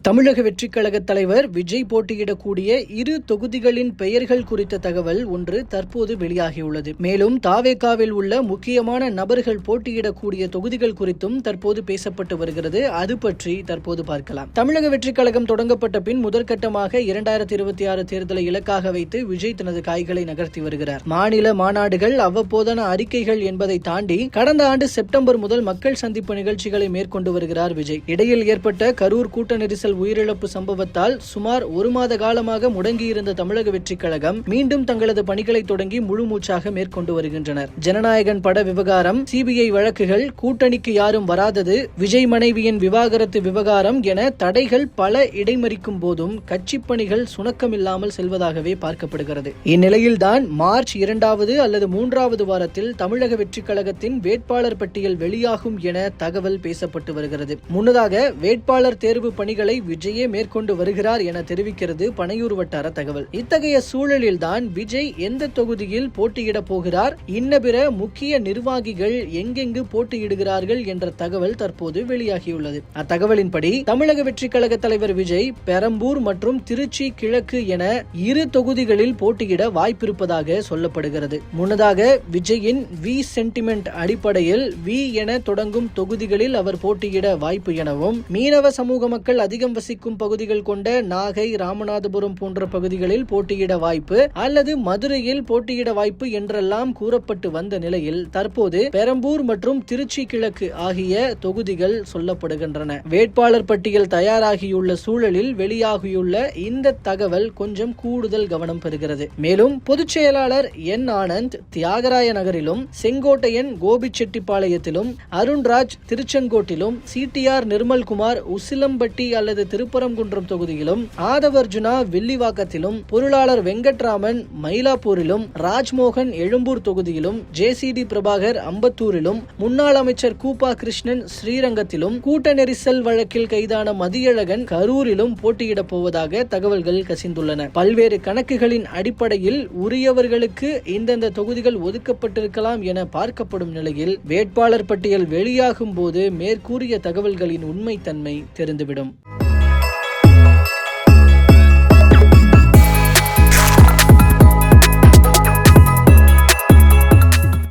தமிழக வெற்றிக் கழக தலைவர் விஜய் போட்டியிடக்கூடிய 2 தொகுதிகளின் பெயர்கள் குறித்த தகவல் ஒன்று தற்போது வெளியாகியுள்ளது. மேலும் தாவேகாவில் உள்ள முக்கியமான நபர்கள் போட்டியிடக்கூடிய தொகுதிகள் குறித்தும் தற்போது பேசப்பட்டு வருகிறது. அது பற்றி தற்போது பார்க்கலாம். தமிழக வெற்றிக் கழகம் தொடங்கப்பட்ட பின் முதற்கட்டமாக 2026 தேர்தலை இலக்காக வைத்து விஜய் தனது காய்களை நகர்த்தி வருகிறார். மாநில மாநாடுகள், அவ்வப்போதான அறிக்கைகள் என்பதை தாண்டி கடந்த ஆண்டு செப்டம்பர் முதல் மக்கள் சந்திப்பு நிகழ்ச்சிகளை மேற்கொண்டு வருகிறார் விஜய். இடையில் ஏற்பட்ட கரூர் கூட்ட நெரிசல் உயிரிழப்பு சம்பவத்தால் சுமார் 1 மாத காலமாக முடங்கியிருந்த தமிழக வெற்றிக் கழகம் மீண்டும் தங்களது பணிகளை தொடங்கி முழு மூச்சாக மேற்கொண்டு வருகின்றனர். ஜனநாயகன் பட விவகாரம், சிபிஐ வழக்குகள், கூட்டணிக்கு யாரும் வராதது, விஜய் மனைவியின் விவாகரத்து விவகாரம் என தடைகள் பல இடைமறிக்கும் போதும் கட்சி பணிகள் சுணக்கமில்லாமல் செல்வதாகவே பார்க்கப்படுகிறது. இந்நிலையில்தான் மார்ச் 2வது அல்லது 3வது வாரத்தில் தமிழக வெற்றிக் கழகத்தின் வேட்பாளர் பட்டியல் வெளியாகும் என தகவல் பேசப்பட்டு வருகிறது. முன்னதாக வேட்பாளர் தேர்வு பணிகளை விஜயே மேற்கொண்டு வருகிறார் என தெரிவிக்கிறது பனையூர் வட்டார தகவல். இத்தகைய சூழலில்தான் விஜய் எந்த தொகுதியில் போட்டியிட போகிறார், இன்னபிற முக்கிய நிர்வாகிகள் எங்கெங்கு போட்டியிடுகிறார்கள் என்ற தகவல் தற்போது வெளியாகியுள்ளது. அத்தகவலின்படி தமிழக வெற்றிக் கழக தலைவர் விஜய் பெரம்பூர் மற்றும் திருச்சி கிழக்கு என 2 தொகுதிகளில் போட்டியிட வாய்ப்பிருப்பதாக சொல்லப்படுகிறது. முன்னதாக விஜயின் வி சென்டிமெண்ட் அடிப்படையில் வி என தொடங்கும் தொகுதிகளில் அவர் போட்டியிட வாய்ப்பு எனவும், மீனவ சமூக மக்கள் அதிகம் வசிக்கும் பகுதிகள் கொண்ட நாகை, ராமநாதபுரம் போன்ற பகுதிகளில் போட்டியிட வாய்ப்பு அல்லது மதுரையில் போட்டியிட வாய்ப்பு என்றெல்லாம் கூறப்பட்டு வந்த நிலையில் தற்போது பெரம்பூர் மற்றும் திருச்சி கிழக்கு ஆகிய தொகுதிகள் சொல்லப்படுகின்றன. வேட்பாளர் பட்டியல் தயாராகியுள்ள சூழலில் வெளியாகியுள்ள இந்த தகவல் கொஞ்சம் கூடுதல் கவனம் பெறுகிறது. மேலும் பொதுச் செயலாளர் என் ஆனந்த் தியாகராய நகரிலும், செங்கோட்டையன் கோபிச்செட்டிப்பாளையத்திலும், அருண்ராஜ் திருச்செங்கோட்டிலும், சிடிஆர் நிர்மல்குமார் உசிலம்பட்டி அல்லது திருப்பரங்குன்றம் தொகுதியிலும், ஆதவர்ஜுனா வில்லிவாக்கத்திலும், பொருளாளர் வெங்கட்ராமன் மயிலாப்பூரிலும், ராஜ்மோகன் எழும்பூர் தொகுதியிலும், ஜேசிடி பிரபாகர் அம்பத்தூரிலும், முன்னாள் அமைச்சர் கூப்பா கிருஷ்ணன் ஸ்ரீரங்கத்திலும், கூட்ட நெரிசல் வழக்கில் கைதான மதியழகன் கரூரிலும் போட்டியிடப் போவதாக தகவல்கள் கசிந்துள்ளன. பல்வேறு கணக்குகளின் அடிப்படையில் உரியவர்களுக்கு இந்தந்த தொகுதிகள் ஒதுக்கப்பட்டிருக்கலாம் என பார்க்கப்படும் நிலையில் வேட்பாளர் பட்டியல் வெளியாகும் போது மேற்கூறிய தகவல்களின் உண்மைத்தன்மை தெரிந்துவிடும்.